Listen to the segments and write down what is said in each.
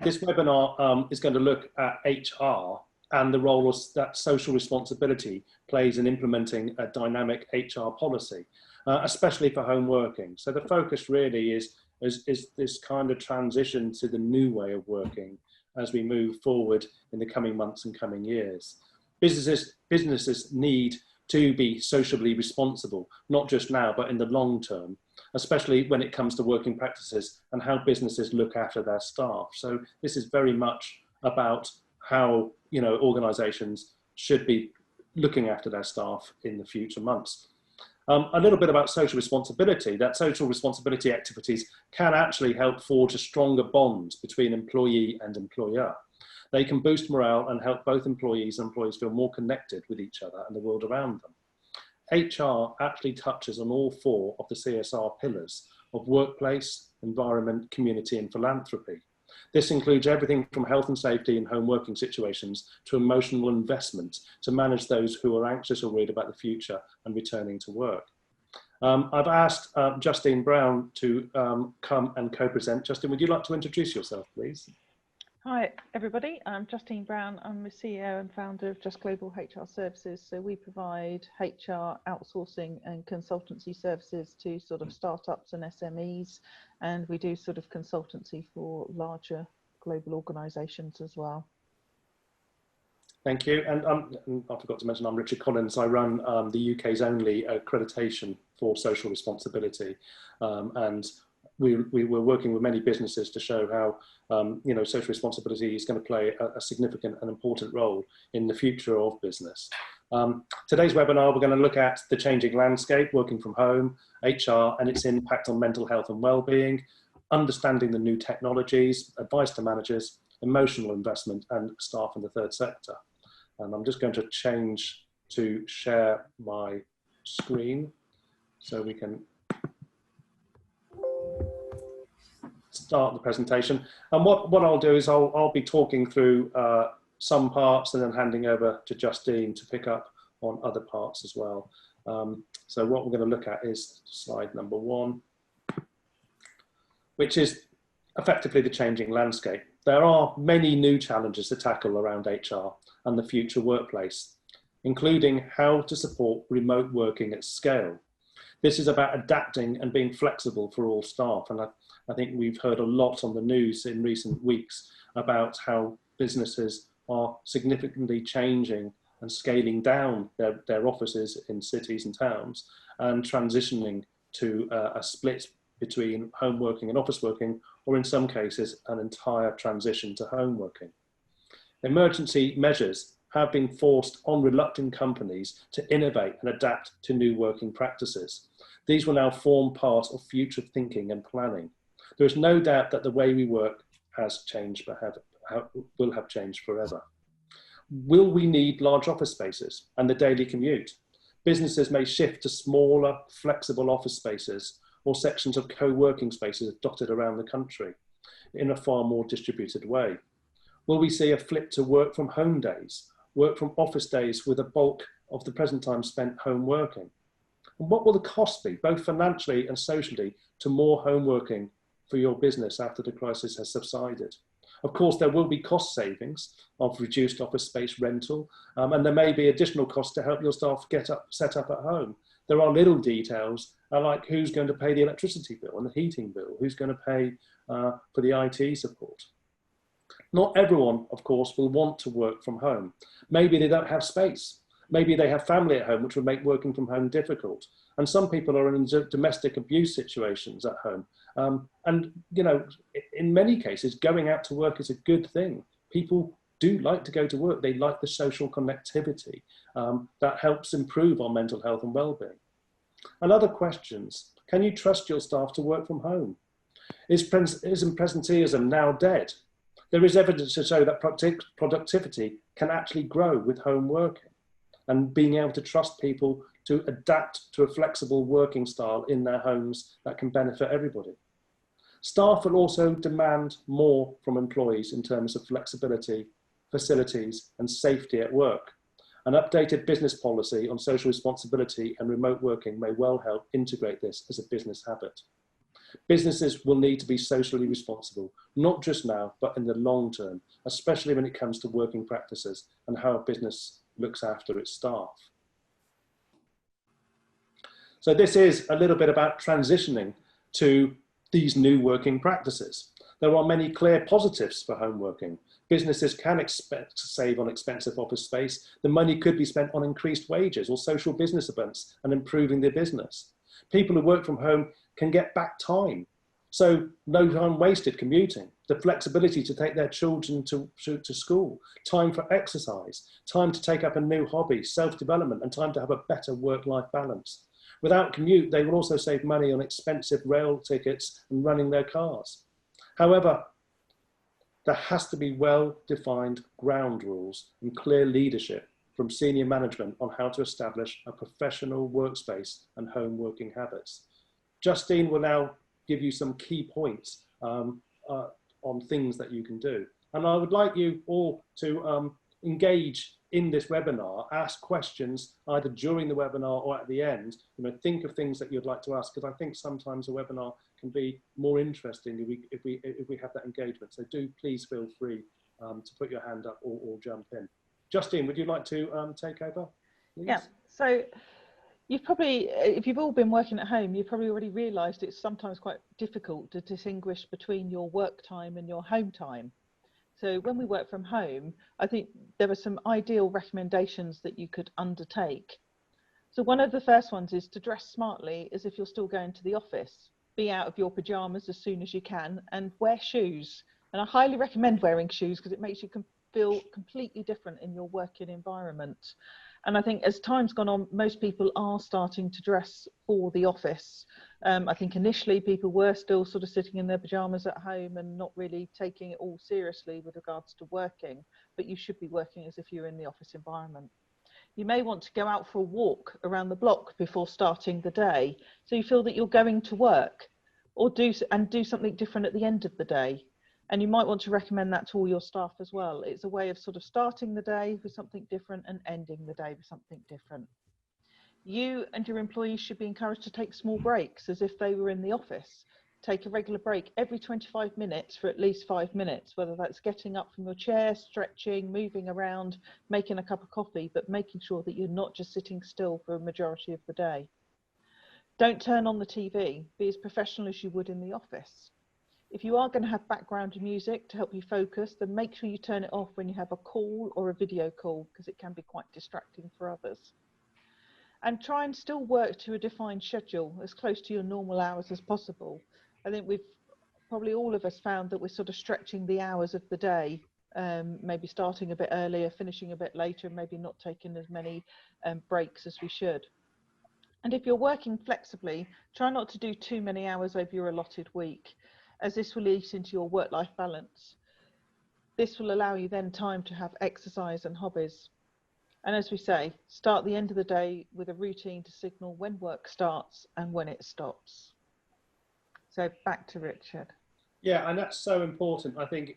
This webinar is going to look at HR and the role that social responsibility plays in implementing a dynamic HR policy, especially for home working. So the focus really is this kind of transition to the new way of working as we move forward in the coming months and coming years. Businesses need to be socially responsible, not just now, but in the long term, especially when it comes to working practices and how businesses look after their staff. So this is very much about how, you know, organisations should be looking after their staff in the future months. A little bit about social responsibility. That social responsibility activities can actually help forge a stronger bond between employee and employer. They can boost morale and help both employees and employees feel more connected with each other and the world around them. HR actually touches on all four of the CSR pillars of workplace, environment, community and philanthropy. This includes everything from health and safety in home working situations to emotional investment to manage those who are anxious or worried about the future and returning to work. I've asked Justine Brown to come and co-present. Justine, would you like to introduce yourself, please? Hi everybody, I'm Justine Brown. I'm the CEO and founder of Just Global HR Services. So we provide HR outsourcing and consultancy services to sort of startups and SMEs, and we do sort of consultancy for larger global organisations as well. Thank you. And I forgot to mention, I'm Richard Collins. I run the UK's only accreditation for social responsibility, and we were working with many businesses to show how you know, social responsibility is going to play a significant and important role in the future of business. Today's webinar, we're going to look at the changing landscape, working from home, HR and its impact on mental health and well-being, understanding the new technologies, advice to managers, emotional investment and staff in the third sector. And I'm just going to change to share my screen so we can start the presentation. And what I'll do is I'll be talking through some parts and then handing over to Justine to pick up on other parts as well. So what we're going to look at is slide number 1, which is effectively the changing landscape. There are many new challenges to tackle around HR and the future workplace, including how to support remote working at scale. This is about adapting and being flexible for all staff. And I think we've heard a lot on the news in recent weeks about how businesses are significantly changing and scaling down their offices in cities and towns and transitioning to a split between home working and office working, or in some cases, an entire transition to home working. Emergency measures have been forced on reluctant companies to innovate and adapt to new working practices. These will now form part of future thinking and planning. There is no doubt that the way we work has changed, will have changed forever. Will we need large office spaces and the daily commute? Businesses may shift to smaller, flexible office spaces or sections of co-working spaces dotted around the country in a far more distributed way. Will we see a flip to work from home days, work from office days with a bulk of the present time spent home working? And what will the cost be, both financially and socially, to more home working for your business after the crisis has subsided? Of course, there will be cost savings of reduced office space rental, and there may be additional costs to help your staff set up at home. There are little details like who's going to pay the electricity bill and the heating bill, who's going to pay for the IT support. Not everyone, of course, will want to work from home. Maybe they don't have space. Maybe they have family at home, which would make working from home difficult. And some people are in domestic abuse situations at home. And, you know, in many cases, going out to work is a good thing. People do like to go to work. They like the social connectivity that helps improve our mental health and well-being. And other questions: can you trust your staff to work from home? Isn't presenteeism now dead? There is evidence to show that productivity can actually grow with home working, and being able to trust people to adapt to a flexible working style in their homes that can benefit everybody. Staff will also demand more from employees in terms of flexibility, facilities, and safety at work. An updated business policy on social responsibility and remote working may well help integrate this as a business habit. Businesses will need to be socially responsible, not just now, but in the long term, especially when it comes to working practices and how a business looks after its staff. So this is a little bit about transitioning to these new working practices. There are many clear positives for home working. Businesses can expect to save on expensive office space. The money could be spent on increased wages or social business events and improving their business. People who work from home can get back time. So no time wasted commuting, the flexibility to take their children to school, time for exercise, time to take up a new hobby, self-development, and time to have a better work-life balance. Without commute, they will also save money on expensive rail tickets and running their cars. However, there has to be well-defined ground rules and clear leadership from senior management on how to establish a professional workspace and home working habits. Justine will now give you some key points on things that you can do. And I would like you all to engage in this webinar, ask questions either during the webinar or at the end. Think of things that you'd like to ask, because I think sometimes a webinar can be more interesting if we have that engagement. So do please feel free to put your hand up or jump in. Justine, would you like to take over, please? Yeah, so you've probably, if you've all been working at home, you've probably already realised it's sometimes quite difficult to distinguish between your work time and your home time. So when we work from home, I think there are some ideal recommendations that you could undertake. So one of the first ones is to dress smartly as if you're still going to the office. Be out of your pyjamas as soon as you can and wear shoes. And I highly recommend wearing shoes because it makes you feel completely different in your working environment. And I think as time's gone on, most people are starting to dress for the office. I think initially people were still sort of sitting in their pyjamas at home and not really taking it all seriously with regards to working, but you should be working as if you're in the office environment. You may want to go out for a walk around the block before starting the day, so you feel that you're going to work, or do something different at the end of the day. And you might want to recommend that to all your staff as well. It's a way of sort of starting the day with something different and ending the day with something different. You and your employees should be encouraged to take small breaks as if they were in the office. Take a regular break every 25 minutes for at least 5 minutes, whether that's getting up from your chair, stretching, moving around, making a cup of coffee, but making sure that you're not just sitting still for a majority of the day. Don't turn on the TV. Be as professional as you would in the office. If you are going to have background music to help you focus, then make sure you turn it off when you have a call or a video call, because it can be quite distracting for others. And try and still work to a defined schedule as close to your normal hours as possible. I think we've probably all of us found that we're sort of stretching the hours of the day, maybe starting a bit earlier, finishing a bit later, and maybe not taking as many breaks as we should. And if you're working flexibly, try not to do too many hours over your allotted week, as this will eat into your work-life balance. This will allow you then time to have exercise and hobbies. And as we say, start the end of the day with a routine to signal when work starts and when it stops. So back to Richard. Yeah, and that's so important. I think,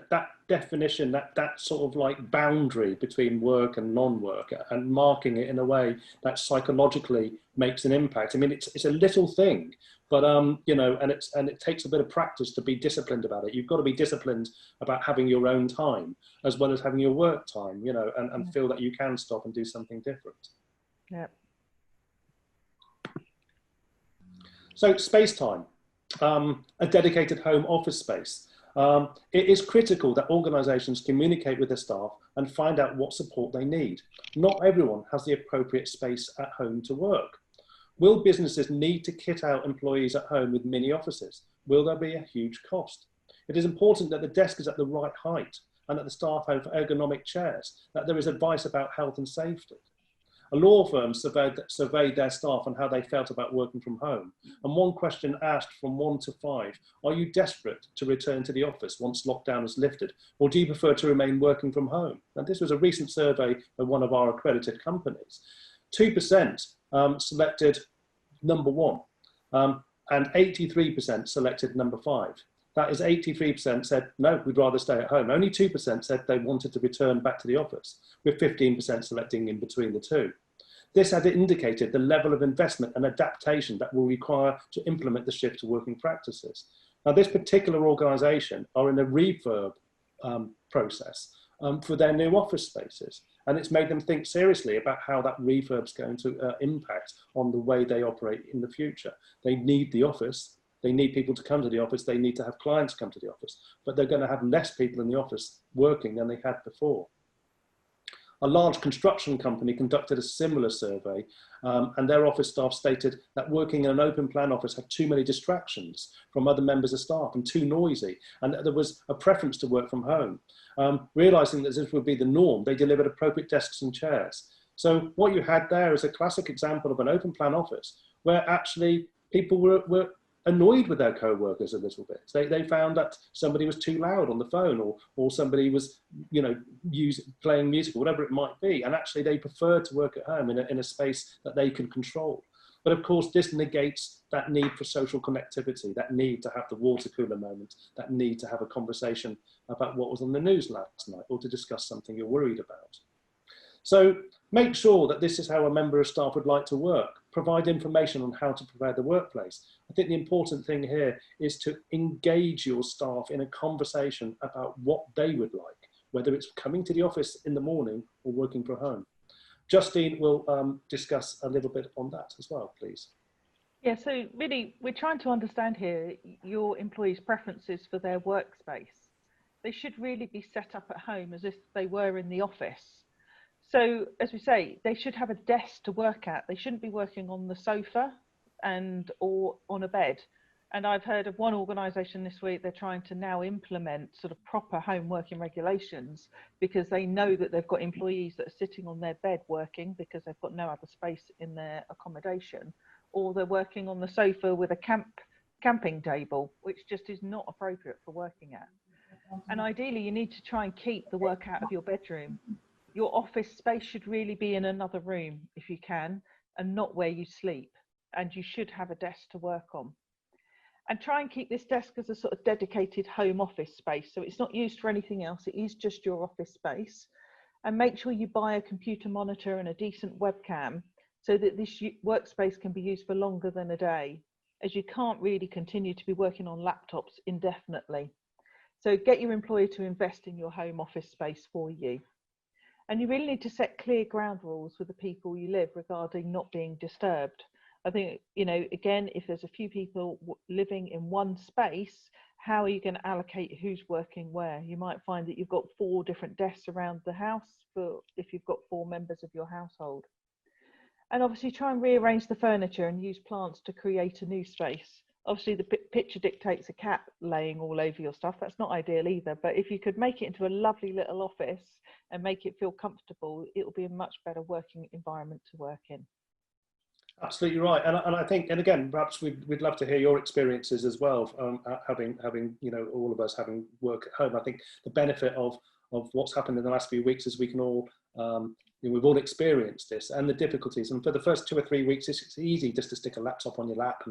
that definition, that sort of like boundary between work and non-work, and marking it in a way that psychologically makes an impact. I mean, it's a little thing, but and it takes a bit of practice to be disciplined about it. You've got to be disciplined about having your own time as well as having your work time, and feel that you can stop and do something different. Yeah. So space time. A dedicated home office space. It is critical that organisations communicate with their staff and find out what support they need. Not everyone has the appropriate space at home to work. Will businesses need to kit out employees at home with mini offices? Will there be a huge cost? It is important that the desk is at the right height and that the staff have ergonomic chairs, that there is advice about health and safety. A law firm surveyed their staff on how they felt about working from home. And one question asked from 1 to 5, are you desperate to return to the office once lockdown is lifted? Or do you prefer to remain working from home? And this was a recent survey of one of our accredited companies. 2% selected number 1, and 83% selected number 5. That is 83% said, no, we'd rather stay at home. Only 2% said they wanted to return back to the office, with 15% selecting in between the two. this had indicated the level of investment and adaptation that will require to implement the shift to working practices. Now, this particular organisation are in a refurb process for their new office spaces. And it's made them think seriously about how that refurb's going to impact on the way they operate in the future. They need the office, they need people to come to the office, they need to have clients come to the office, but they're going to have less people in the office working than they had before. A large construction company conducted a similar survey, and their office staff stated that working in an open plan office had too many distractions from other members of staff and too noisy, and that there was a preference to work from home. Realising that this would be the norm, they delivered appropriate desks and chairs. So what you had there is a classic example of an open plan office where actually people were annoyed with their co-workers a little bit. They found that somebody was too loud on the phone, or somebody was, you know, playing music or whatever it might be, and actually they preferred to work at home in a space that they can control. But of course, this negates that need for social connectivity, that need to have the water cooler moment, that need to have a conversation about what was on the news last night, or to discuss something you're worried about. So make sure that this is how a member of staff would like to work. Provide information on how to prepare the workplace. I think the important thing here is to engage your staff in a conversation about what they would like, whether it's coming to the office in the morning or working from home. Justine will discuss a little bit on that as well, please. Yeah, so really, we're trying to understand here your employees' preferences for their workspace. They should really be set up at home as if they were in the office. So, as we say, they should have a desk to work at. They shouldn't be working on the sofa or on a bed. And I've heard of one organisation this week, they're trying to now implement sort of proper home working regulations because they know that they've got employees that are sitting on their bed working because they've got no other space in their accommodation, or they're working on the sofa with a camping table, which just is not appropriate for working at. And ideally, you need to try and keep the work out of your bedroom. Your office space should really be in another room if you can, and not where you sleep. And you should have a desk to work on. And try and keep this desk as a sort of dedicated home office space. So it's not used for anything else. It is just your office space. And make sure you buy a computer monitor and a decent webcam so that this workspace can be used for longer than a day, as you can't really continue to be working on laptops indefinitely. So get your employer to invest in your home office space for you. And you really need to set clear ground rules with the people you live regarding not being disturbed. I think, you know, again, if there's a few people living in one space, how are you going to allocate who's working where? You might find that you've got 4 different desks around the house for if you've got 4 members of your household. And obviously try and rearrange the furniture and use plants to create a new space. Obviously the picture dictates a cat laying all over your stuff. That's not ideal either, but if you could make it into a lovely little office and make it feel comfortable, it will be a much better working environment to work in. Absolutely right, and I think, and again, perhaps we'd love to hear your experiences as well. Having you know, all of us having work at home, I think the benefit of what's happened in the last few weeks is we can all, we've all experienced this and the difficulties. And for the first 2 or 3 weeks, it's easy just to stick a laptop on your lap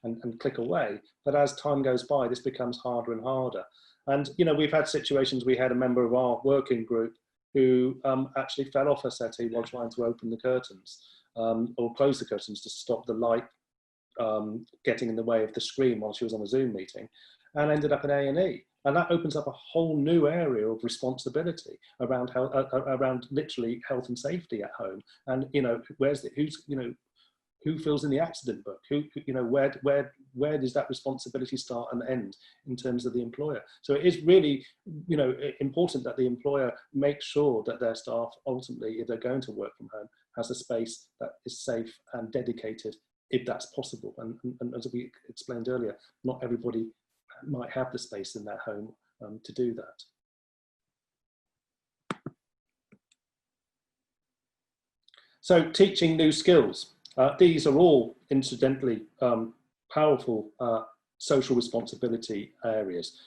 and click away. But as time goes by, this becomes harder and harder. And you know, we've had situations. We had a member of our working group who actually fell off her settee while trying to open the curtains. Or close the curtains to stop the light getting in the way of the screen while she was on a Zoom meeting, and ended up in A&E. And that opens up a whole new area of responsibility around around literally health and safety at home. And you know, who fills in the accident book? Who you know, where does that responsibility start and end in terms of the employer? So it is really, you know, important that the employer makes sure that their staff ultimately, if they're going to work from home, has a space that is safe and dedicated, if that's possible. And as we explained earlier, not everybody might have the space in their home to do that. So teaching new skills. These are all, incidentally, powerful social responsibility areas.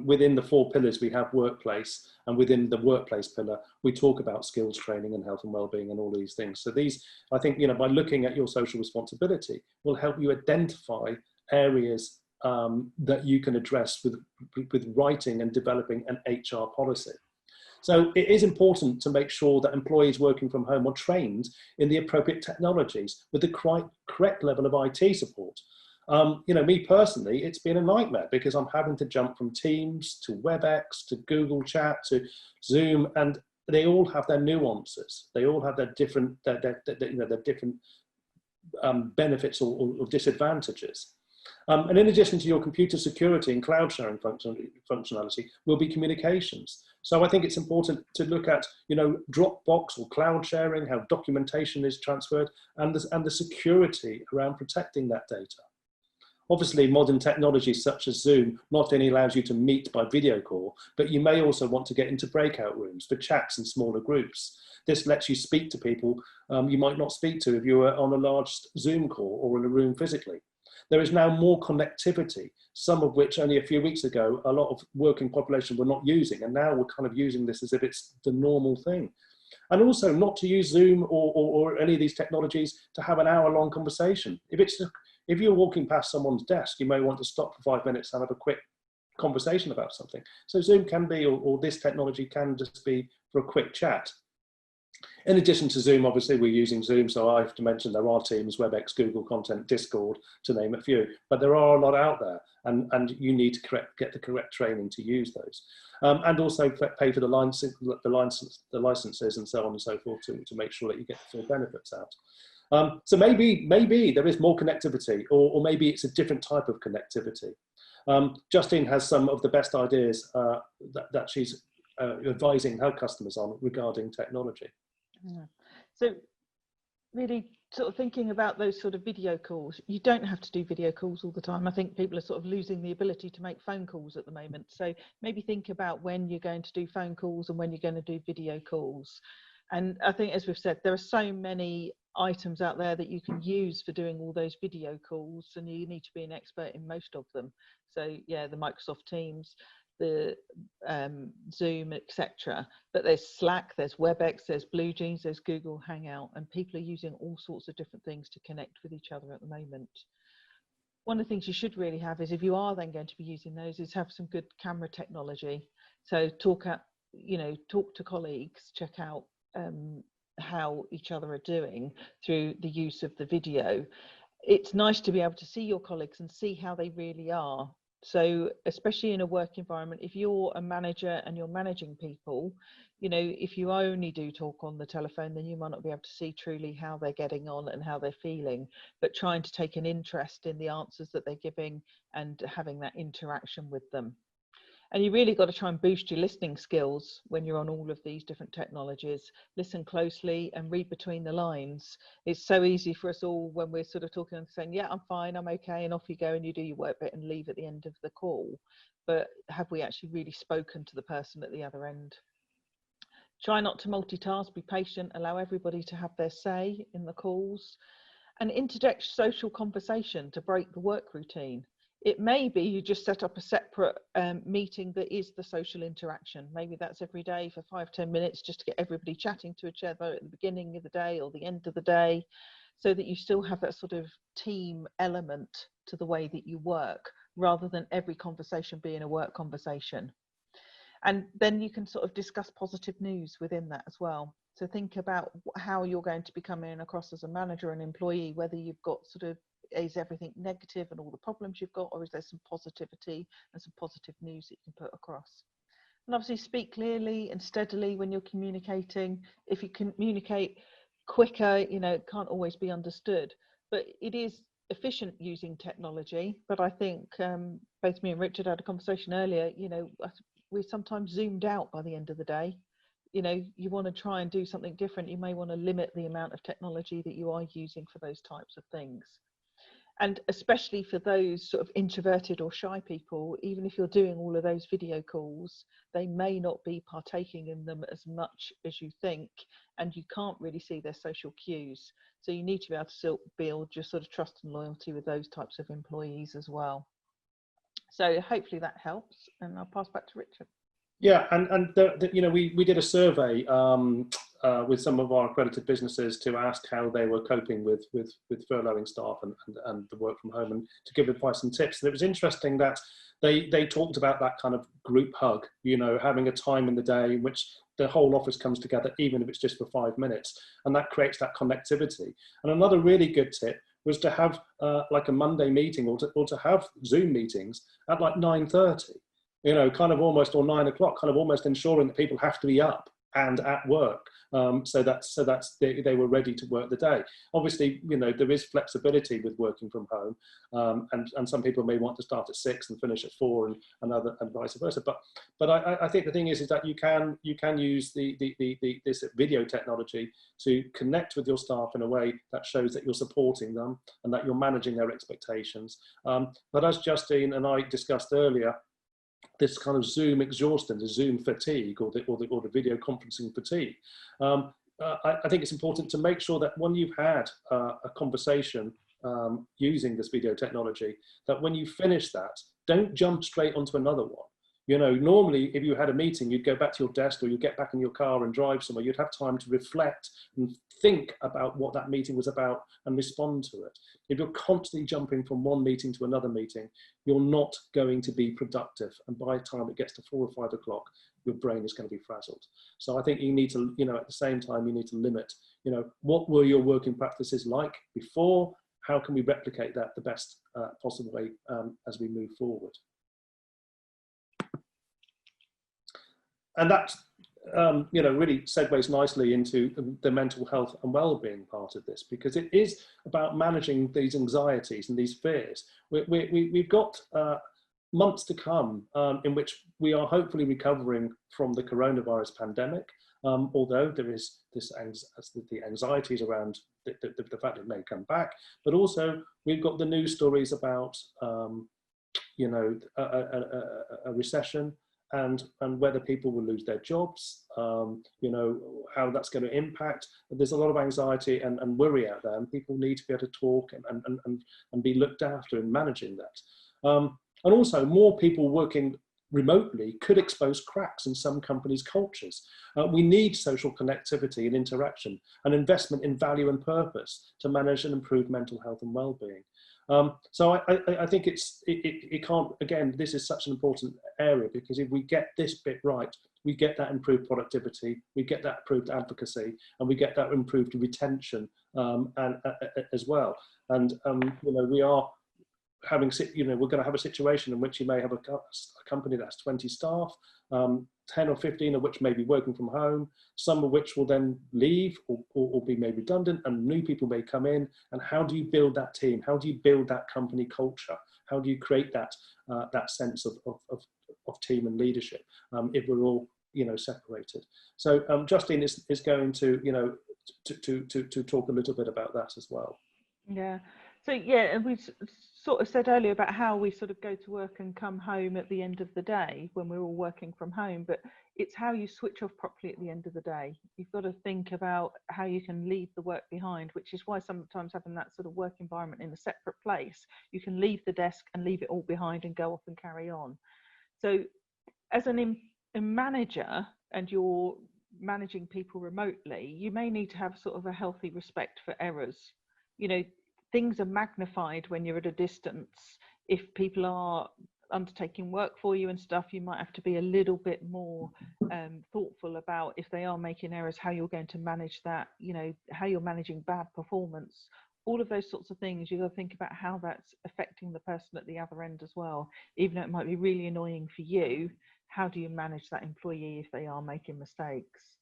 Within the 4 pillars, we have workplace, and within the workplace pillar, we talk about skills training and health and wellbeing and all these things. So these, I think, you know, by looking at your social responsibility, will help you identify areas that you can address with writing and developing an HR policy. So it is important to make sure that employees working from home are trained in the appropriate technologies with the correct level of IT support. You know, me personally, it's been a nightmare because I'm having to jump from Teams to WebEx to Google Chat to Zoom, and they all have their nuances. They all have their different, their different benefits or disadvantages. And in addition to your computer security and cloud sharing functionality will be communications. So I think it's important to look at, you know, Dropbox or cloud sharing, how documentation is transferred, and the security around protecting that data. Obviously, modern technologies such as Zoom not only allows you to meet by video call, but you may also want to get into breakout rooms for chats in smaller groups. This lets you speak to people you might not speak to if you were on a large Zoom call or in a room physically. There is now more connectivity, some of which only a few weeks ago, a lot of working population were not using, and now we're kind of using this as if it's the normal thing. And also not to use Zoom or any of these technologies to have an hour-long conversation. If you're walking past someone's desk, you may want to stop for 5 minutes and have a quick conversation about something. So Zoom can be, or this technology can just be for a quick chat. In addition to Zoom, obviously we're using Zoom, so I have to mention there are Teams, WebEx, Google Content, Discord, to name a few, but there are a lot out there, and you need to get the correct training to use those. And also pay for the licenses and so on and so forth to make sure that you get the full benefits out. So maybe there is more connectivity, or maybe it's a different type of connectivity. Justine has some of the best ideas that she's advising her customers on regarding technology. Yeah. So really sort of thinking about those sort of video calls, you don't have to do video calls all the time. I think people are sort of losing the ability to make phone calls at the moment. So maybe think about when you're going to do phone calls and when you're going to do video calls. And I think, as we've said, there are so many items out there that you can use for doing all those video calls, and you need to be an expert in most of them. So yeah, the Microsoft Teams, the Zoom, etc. But there's Slack, there's WebEx, there's BlueJeans, there's Google Hangout, and people are using all sorts of different things to connect with each other at the moment. One of the things you should really have is, if you are then going to be using those, is have some good camera technology. So talk to colleagues, check out how each other are doing through the use of the video. It's nice to be able to see your colleagues and see how they really are. So especially in a work environment, if you're a manager and you're managing people, you know, if you only do talk on the telephone, then you might not be able to see truly how they're getting on and how they're feeling, but trying to take an interest in the answers that they're giving and having that interaction with them. And you really got to try and boost your listening skills when you're on all of these different technologies. Listen closely and read between the lines. It's so easy for us all when we're sort of talking and saying, yeah, I'm fine, I'm okay, and off you go and you do your work bit and leave at the end of the call. But have we actually really spoken to the person at the other end? Try not to multitask, be patient, allow everybody to have their say in the calls, and interject social conversation to break the work routine. It may be you just set up a separate meeting that is the social interaction. Maybe that's every day for 5-10 minutes, just to get everybody chatting to each other at the beginning of the day or the end of the day, so that you still have that sort of team element to the way that you work, rather than every conversation being a work conversation. And then you can sort of discuss positive news within that as well. So think about how you're going to be coming across as a manager and employee, whether you've got sort of, is everything negative and all the problems you've got, or is there some positivity and some positive news that you can put across? And obviously speak clearly and steadily when you're communicating. If you communicate quicker, you know, it can't always be understood, but it is efficient using technology. But I think both me and Richard had a conversation earlier, you know, we're sometimes zoomed out by the end of the day. You know, you want to try and do something different. You may want to limit the amount of technology that you are using for those types of things. And especially for those sort of introverted or shy people, even if you're doing all of those video calls, they may not be partaking in them as much as you think, and you can't really see their social cues. So you need to be able to build your sort of trust and loyalty with those types of employees as well. So hopefully that helps, and I'll pass back to Richard. Yeah, and you know, we did a survey with some of our accredited businesses to ask how they were coping with furloughing staff and the work from home, and to give advice and tips. And it was interesting that they talked about that kind of group hug, you know, having a time in the day in which the whole office comes together, even if it's just for 5 minutes, and that creates that connectivity. And another really good tip was to have like a Monday meeting, or to have Zoom meetings at like 9:30, you know, kind of almost, or 9 o'clock, kind of almost ensuring that people have to be up and at work, so that's they were ready to work the day. Obviously, you know, there is flexibility with working from home, and some people may want to start at 6 and finish at 4, and vice versa. But I think the thing is that you can use this video technology to connect with your staff in a way that shows that you're supporting them and that you're managing their expectations. But as Justine and I discussed earlier, this kind of Zoom exhaustion, the Zoom fatigue, or the video conferencing fatigue. I think it's important to make sure that when you've had a conversation using this video technology, that when you finish that, don't jump straight onto another one. You know, normally if you had a meeting, you'd go back to your desk, or you'd get back in your car and drive somewhere. You'd have time to reflect and think about what that meeting was about and respond to it. If you're constantly jumping from one meeting to another meeting, you're not going to be productive. And by the time it gets to 4 or 5 o'clock, your brain is going to be frazzled. So I think you need to, you know, at the same time, you need to limit, you know, what were your working practices like before? How can we replicate that the best possible way as we move forward? And that, you know, really segues nicely into the mental health and well-being part of this, because it is about managing these anxieties and these fears. We've got months to come in which we are hopefully recovering from the coronavirus pandemic, although there is the anxieties around the fact it may come back, but also we've got the news stories about, you know, a recession, and whether people will lose their jobs, you know, how that's going to impact. There's a lot of anxiety and worry out there, and people need to be able to talk and be looked after in managing that. And also, more people working remotely could expose cracks in some companies' cultures. We need social connectivity and interaction, and investment in value and purpose to manage and improve mental health and well-being. So I think it can't, again, this is such an important area, because if we get this bit right, we get that improved productivity, we get that improved advocacy, and we get that improved retention as well. And you know, we are having, you know, we're going to have a situation in which you may have a company that's 20 staff, 10 or 15 of which may be working from home, some of which will then leave or be made redundant, and new people may come in. And how do you build that team? How do you build that company culture? How do you create that that sense of team and leadership if we're all, you know, separated? So Justine is going to, you know, to talk a little bit about that as well. Yeah. So yeah, and we sort of said earlier about how we sort of go to work and come home at the end of the day when we're all working from home, but it's how you switch off properly at the end of the day. You've got to think about how you can leave the work behind, which is why sometimes having that sort of work environment in a separate place, you can leave the desk and leave it all behind and go off and carry on. So as a manager, and you're managing people remotely, you may need to have sort of a healthy respect for errors. You know, things are magnified when you're at a distance. If people are undertaking work for you and stuff, you might have to be a little bit more thoughtful about, if they are making errors, how you're going to manage that, you know, how you're managing bad performance, all of those sorts of things. You've got to think about how that's affecting the person at the other end as well. Even though it might be really annoying for you, how do you manage that employee if they are making mistakes?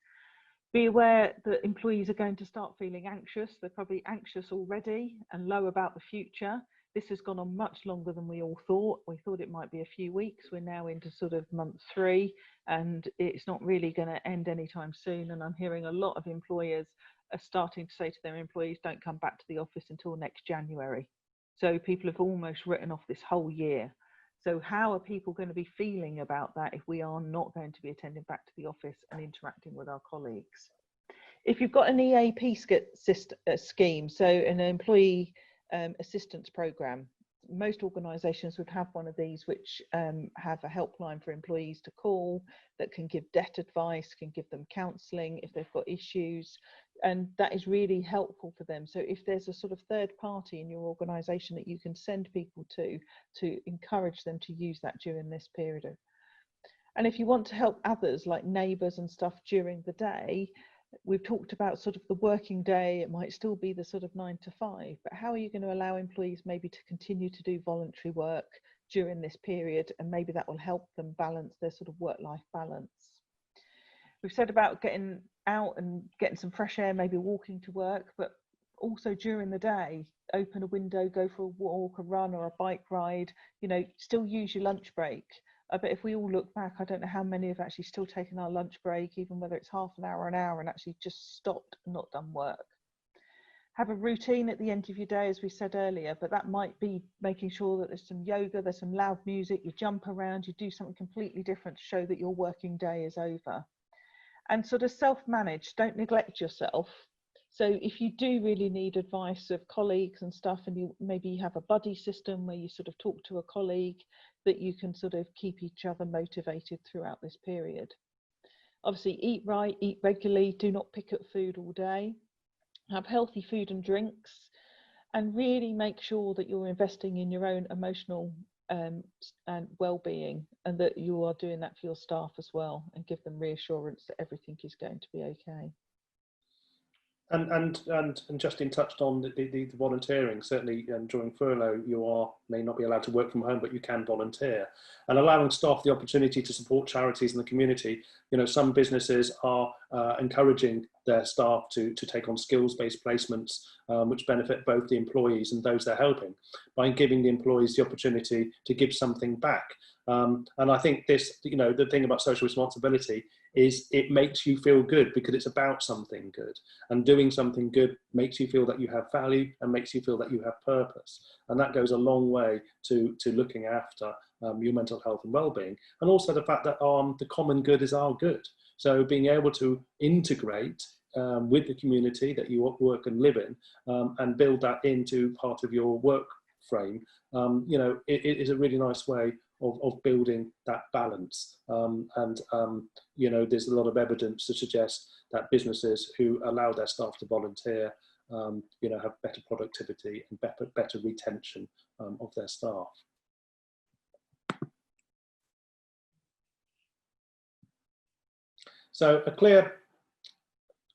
Be aware that employees are going to start feeling anxious. They're probably anxious already and low about the future. This has gone on much longer than we all thought. We thought it might be a few weeks. We're now into sort of month 3, and it's not really going to end anytime soon. And I'm hearing a lot of employers are starting to say to their employees, don't come back to the office until next January. So people have almost written off this whole year. So how are people going to be feeling about that if we are not going to be attending back to the office and interacting with our colleagues? If you've got an EAP scheme, so an employee assistance program, most organisations would have one of these, which have a helpline for employees to call that can give debt advice, can give them counselling if they've got issues, and that is really helpful for them. So if there's a sort of third party in your organisation that you can send people to encourage them to use that during this period. And if you want to help others like neighbours and stuff during the day, we've talked about sort of the working day. It might still be the sort of 9 to 5, but how are you going to allow employees maybe to continue to do voluntary work during this period, and maybe that will help them balance their sort of work-life balance. We've said about getting out and getting some fresh air, maybe walking to work, but also during the day, open a window, go for a walk, a run or a bike ride, you know, still use your lunch break. But if we all look back, I don't know how many have actually still taken our lunch break, even whether it's half an hour or an hour, and actually just stopped and not done work. Have a routine at the end of your day, as we said earlier, but that might be making sure that there's some yoga, there's some loud music, you jump around, you do something completely different to show that your working day is over. And sort of self-manage, don't neglect yourself. So if you do really need advice of colleagues and stuff, and you maybe have a buddy system where you sort of talk to a colleague, that you can sort of keep each other motivated throughout this period. Obviously, eat right, eat regularly, do not pick at food all day. Have healthy food and drinks, and really make sure that you're investing in your own emotional and well-being, and that you are doing that for your staff as well, and give them reassurance that everything is going to be okay. And Justine touched on the volunteering. Certainly during furlough, may not be allowed to work from home, but you can volunteer. And allowing staff the opportunity to support charities in the community. You know, some businesses are encouraging their staff to take on skills-based placements, which benefit both the employees and those they're helping, by giving the employees the opportunity to give something back. And I think this, you know, the thing about social responsibility is it makes you feel good because it's about something good, and doing something good makes you feel that you have value and makes you feel that you have purpose, and that goes a long way to looking after your mental health and well-being, and also the fact that the common good is our good. So being able to integrate with the community that you work and live in, and build that into part of your work frame, you know, it is a really nice way of building that balance. You know, there's a lot of evidence to suggest that businesses who allow their staff to volunteer, you know, have better productivity and better retention of their staff. So a clear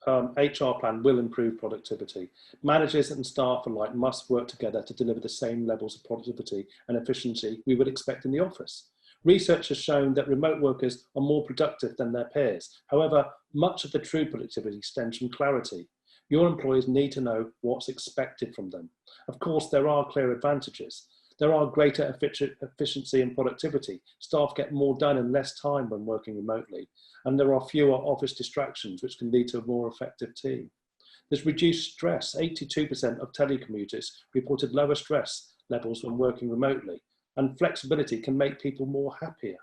HR plan will improve productivity. Managers and staff alike must work together to deliver the same levels of productivity and efficiency we would expect in the office. Research has shown that remote workers are more productive than their peers. However, much of the true productivity stems from clarity. Your employees need to know what's expected from them. Of course, there are clear advantages. There are greater efficiency and productivity. Staff get more done in less time when working remotely, and there are fewer office distractions, which can lead to a more effective team. There's reduced stress. 82% of telecommuters reported lower stress levels when working remotely, and flexibility can make people more happier.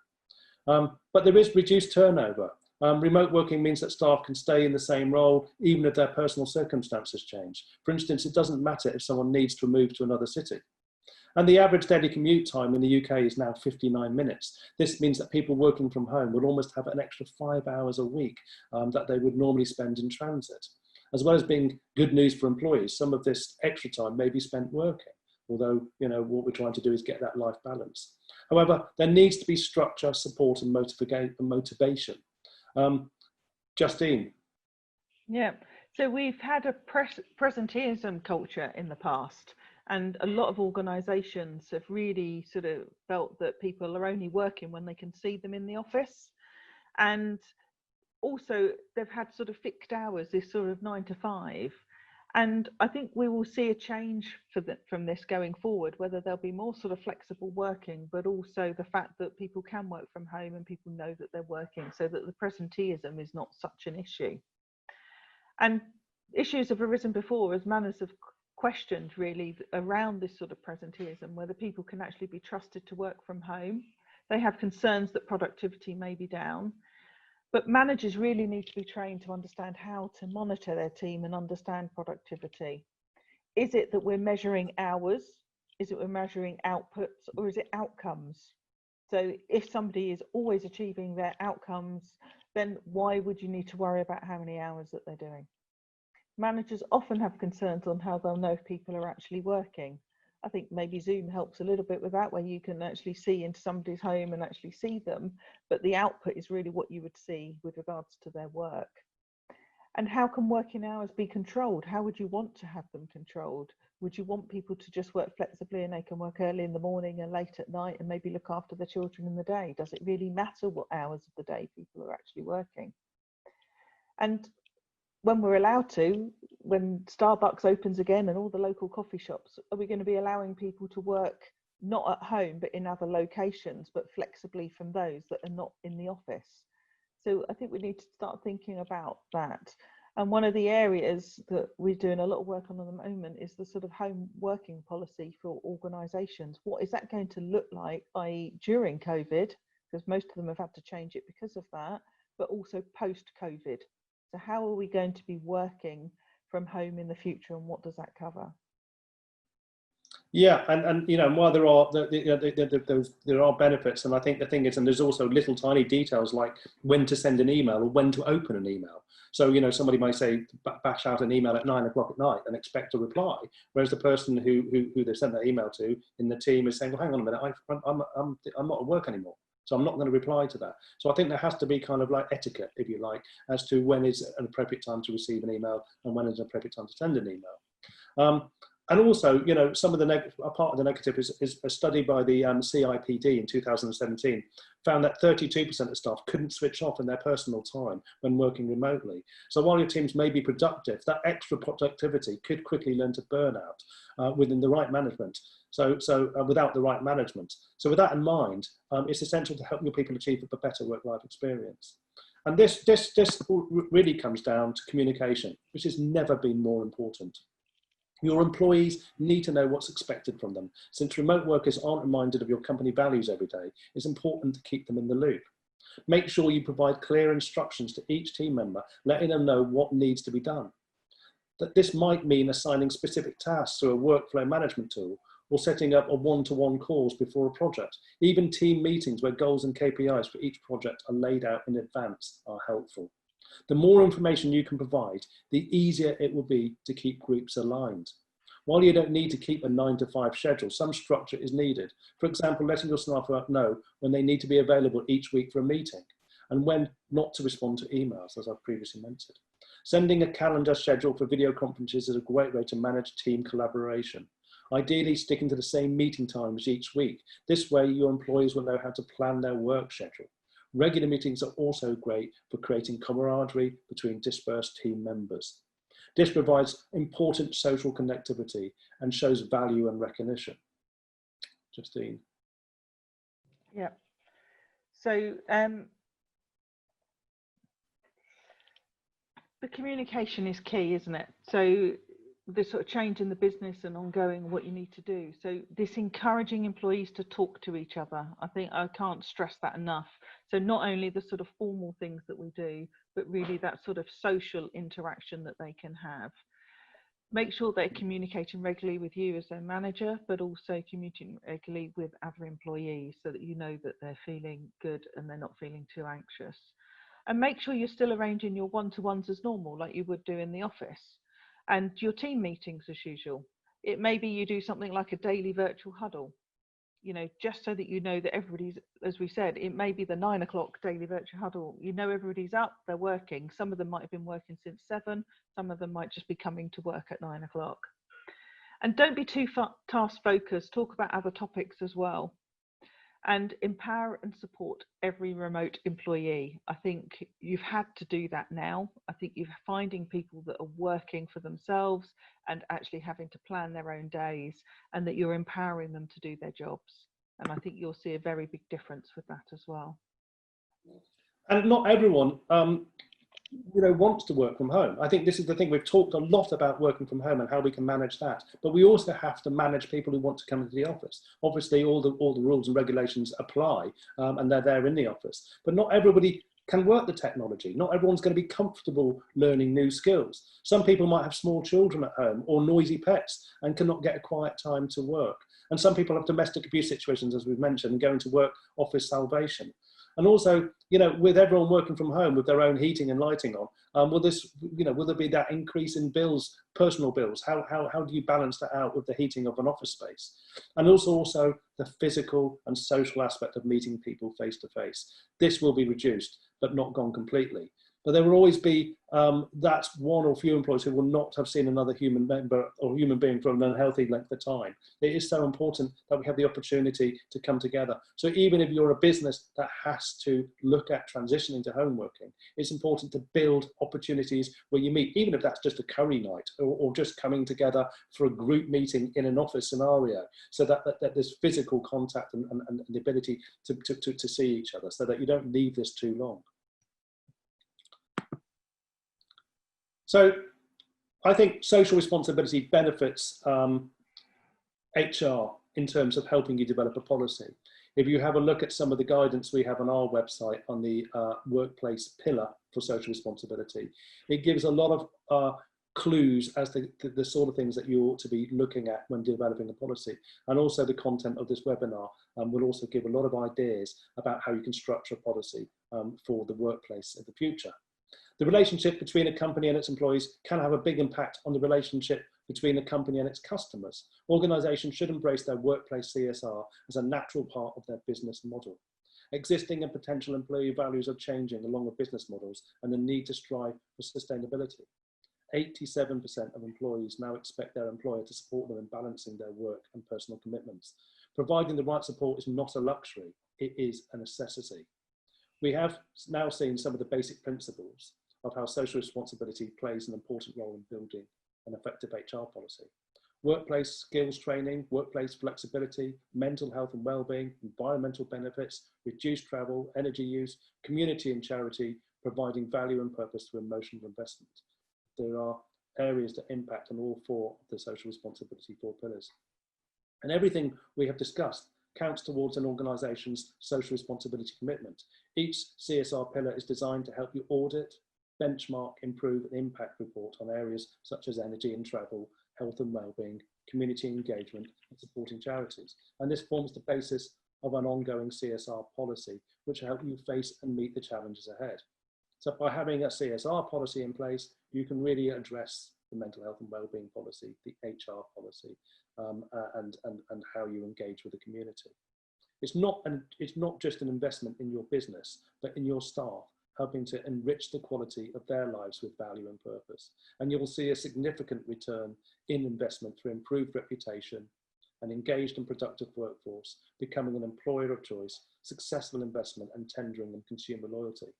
But there is reduced turnover. Remote working means that staff can stay in the same role even if their personal circumstances change. For instance, it doesn't matter if someone needs to move to another city. And the average daily commute time in the UK is now 59 minutes. This means that people working from home will almost have an extra 5 hours a week that they would normally spend in transit. As well as being good news for employees, some of this extra time may be spent working, although, you know, what we're trying to do is get that life balance. However, there needs to be structure, support and motivation. Justine. Yeah, so we've had a presenteeism culture in the past. And a lot of organisations have really sort of felt that people are only working when they can see them in the office. And also they've had sort of fixed hours, this sort of 9 to 5. And I think we will see a change from this going forward, whether there'll be more sort of flexible working, but also the fact that people can work from home and people know that they're working, so that the presenteeism is not such an issue. And issues have arisen before as manners have questioned really around this sort of presenteeism, whether people can actually be trusted to work from home. They have concerns that productivity may be down, but managers really need to be trained to understand how to monitor their team and understand productivity. Is it that we're measuring hours? Is it we're measuring outputs, or is it outcomes? So if somebody is always achieving their outcomes, then why would you need to worry about how many hours that they're doing? Managers often have concerns on how they'll know if people are actually working. I think maybe Zoom helps a little bit with that, where you can actually see into somebody's home and actually see them, but the output is really what you would see with regards to their work. And how can working hours be controlled? How would you want to have them controlled? Would you want people to just work flexibly and they can work early in the morning and late at night and maybe look after their children in the day? Does it really matter what hours of the day people are actually working? And when we're allowed to, when Starbucks opens again and all the local coffee shops, are we going to be allowing people to work not at home but in other locations, but flexibly from those that are not in the office? So I think we need to start thinking about that. And one of the areas that we're doing a lot of work on at the moment is the sort of home working policy for organisations. What is that going to look like, i.e. during COVID, because most of them have had to change it because of that, but also post-COVID. So how are we going to be working from home in the future, and what does that cover? Yeah, and you know, while there are benefits, and I think the thing is, and there's also little tiny details like when to send an email or when to open an email. So, you know, somebody might say bash out an email at 9 o'clock at night and expect a reply, whereas the person who they sent that email to in the team is saying, well, hang on a minute, I'm not at work anymore, so I'm not going to reply to that. So I think there has to be kind of like etiquette, if you like, as to when is an appropriate time to receive an email and when is an appropriate time to send an email. And also, you know, some of the a part of the negative is a study by the CIPD in 2017 found that 32% of staff couldn't switch off in their personal time when working remotely. So while your teams may be productive, that extra productivity could quickly lead to burnout within the right management. So without the right management. So with that in mind, it's essential to help your people achieve a better work-life experience. And this really comes down to communication, which has never been more important. Your employees need to know what's expected from them. Since remote workers aren't reminded of your company values every day, it's important to keep them in the loop. Make sure you provide clear instructions to each team member, letting them know what needs to be done. That this might mean assigning specific tasks through a workflow management tool, or setting up a one-to-one calls before a project. Even team meetings where goals and KPIs for each project are laid out in advance are helpful. The more information you can provide, the easier it will be to keep groups aligned. While you don't need to keep a 9-to-5 schedule, some structure is needed. For example, letting your staff know when they need to be available each week for a meeting and when not to respond to emails, as I've previously mentioned. Sending a calendar schedule for video conferences is a great way to manage team collaboration. Ideally, sticking to the same meeting times each week. This way, your employees will know how to plan their work schedule. Regular meetings are also great for creating camaraderie between dispersed team members. This provides important social connectivity and shows value and recognition. Justine. Yeah. So the communication is key, isn't it? So the sort of change in the business and ongoing what you need to do. So this encouraging employees to talk to each other, I think I can't stress that enough. So not only the sort of formal things that we do, but really that sort of social interaction that they can have. Make sure they're communicating regularly with you as their manager, but also communicating regularly with other employees so that you know that they're feeling good and they're not feeling too anxious. And make sure you're still arranging your one-to-ones as normal, like you would do in the office. And your team meetings as usual. It may be you do something like a daily virtual huddle, you know, just so that you know that everybody's, as we said, it may be the 9 o'clock daily virtual huddle. You know, everybody's up, they're working. Some of them might have been working since 7. Some of them might just be coming to work at 9 o'clock. And don't be too task focused. Talk about other topics as well. And empower and support every remote employee. I think you've had to do that now. I think you're finding people that are working for themselves and actually having to plan their own days, and that you're empowering them to do their jobs. And I think you'll see a very big difference with that as well. And not everyone you know, wants to work from home. I think this is the thing. We've talked a lot about working from home and how we can manage that, but we also have to manage people who want to come into the office. Obviously, all the rules and regulations apply, and they're there in the office. But not everybody can work the technology. Not everyone's going to be comfortable learning new skills. Some people might have small children at home or noisy pets and cannot get a quiet time to work. And some people have domestic abuse situations, as we've mentioned, and going to work offers salvation. And also, with everyone working from home with their own heating and lighting on, will there be that increase in bills, personal bills? How do you balance that out with the heating of an office space? And also the physical and social aspect of meeting people face to face. This will be reduced, but not gone completely. But there will always be that one or few employees who will not have seen another human member or human being for an unhealthy length of time. It is so important that we have the opportunity to come together. So even if you're a business that has to look at transitioning to home working, it's important to build opportunities where you meet, even if that's just a curry night or just coming together for a group meeting in an office scenario, so that there's physical contact and the ability to see each other, so that you don't leave this too long. So I think social responsibility benefits HR in terms of helping you develop a policy. If you have a look at some of the guidance we have on our website on the workplace pillar for social responsibility, it gives a lot of clues as to the sort of things that you ought to be looking at when developing a policy. And also the content of this webinar will also give a lot of ideas about how you can structure a policy for the workplace of the future. The relationship between a company and its employees can have a big impact on the relationship between a company and its customers. Organisations should embrace their workplace CSR as a natural part of their business model. Existing and potential employee values are changing along with business models and the need to strive for sustainability. 87% of employees now expect their employer to support them in balancing their work and personal commitments. Providing the right support is not a luxury, it is a necessity. We have now seen some of the basic principles of how social responsibility plays an important role in building an effective HR policy. Workplace skills training, workplace flexibility, mental health and wellbeing, environmental benefits, reduced travel, energy use, community and charity, providing value and purpose through emotional investment. There are areas that impact on all four of the social responsibility 4 pillars. And everything we have discussed counts towards an organisation's social responsibility commitment. Each CSR pillar is designed to help you audit, benchmark, improve and impact report on areas such as energy and travel, health and wellbeing, community engagement and supporting charities. And this forms the basis of an ongoing CSR policy, which will help you face and meet the challenges ahead. So by having a CSR policy in place, you can really address the mental health and wellbeing policy, the HR policy, and how you engage with the community. It's not just an investment in your business, but in your staff, helping to enrich the quality of their lives with value and purpose. And you'll see a significant return in investment through improved reputation, an engaged and productive workforce, becoming an employer of choice, successful investment and tendering and consumer loyalty.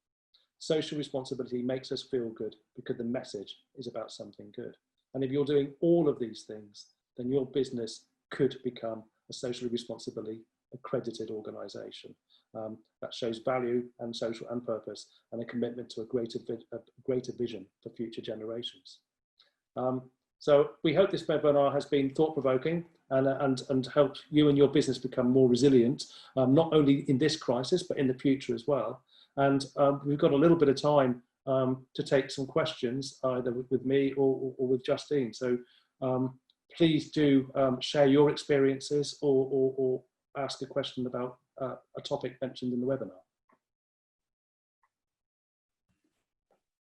Social responsibility makes us feel good because the message is about something good. And if you're doing all of these things, then your business could become a socially responsibly accredited organisation that shows value and social and purpose and a commitment to a greater vision for future generations. So we hope this webinar has been thought-provoking and helped you and your business become more resilient, not only in this crisis, but in the future as well. And we've got a little bit of time to take some questions, either with me or with Justine. So please do share your experiences or ask a question about a topic mentioned in the webinar.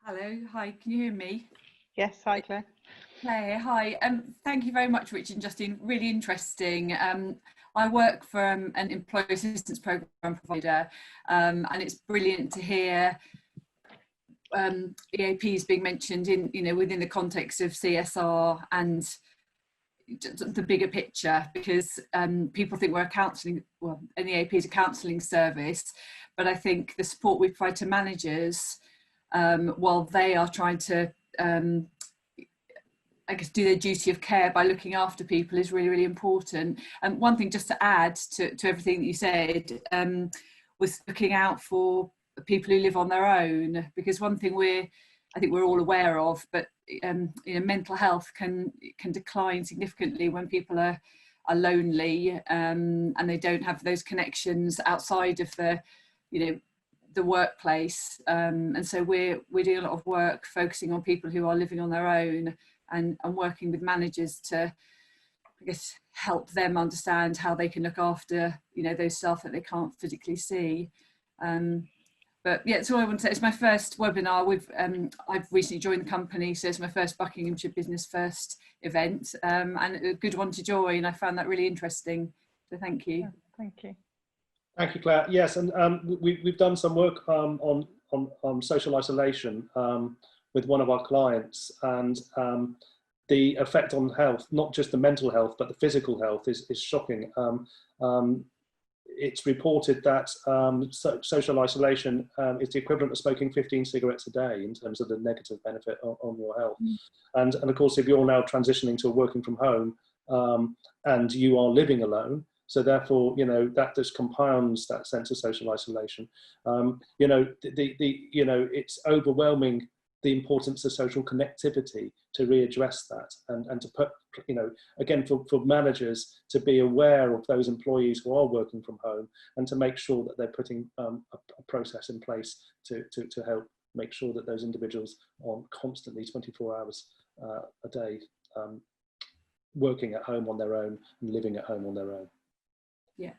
Hello, hi, can you hear me? Yes, hi Claire. Hey, hi, thank you very much, Richard and Justine, really interesting. I work for an employee assistance programme provider, and it's brilliant to hear EAPs being mentioned in, within the context of CSR and the bigger picture, because people think we're a counselling, well, an EAP is a counselling service, but I think the support we provide to managers while they are trying to I guess do their duty of care by looking after people is really, really important. And one thing just to add to everything that you said was looking out for people who live on their own, because one thing I think we're all aware of, but mental health can decline significantly when people are lonely and they don't have those connections outside of the workplace. And so we're doing a lot of work focusing on people who are living on their own and working with managers to, I guess, help them understand how they can look after, those staff that they can't physically see. But yeah, that's all I want to say. It's my first webinar with, I've recently joined the company, so it's my first Buckinghamshire Business First event, and a good one to join. I found that really interesting, so thank you. Yeah, thank you. Thank you, Claire. Yes, and we've done some work on social isolation with one of our clients, and the effect on health, not just the mental health, but the physical health is shocking. It's reported that social isolation is the equivalent of smoking 15 cigarettes a day in terms of the negative benefit on your health. And of course, if you're now transitioning to working from home and you are living alone, so therefore, you know, that just compounds that sense of social isolation. You know, it's overwhelming the importance of social connectivity to readdress that, and to put, you know, again, for managers to be aware of those employees who are working from home, and to make sure that they're putting a process in place to help make sure that those individuals are constantly 24 hours a day working at home on their own and living at home on their own. Yeah,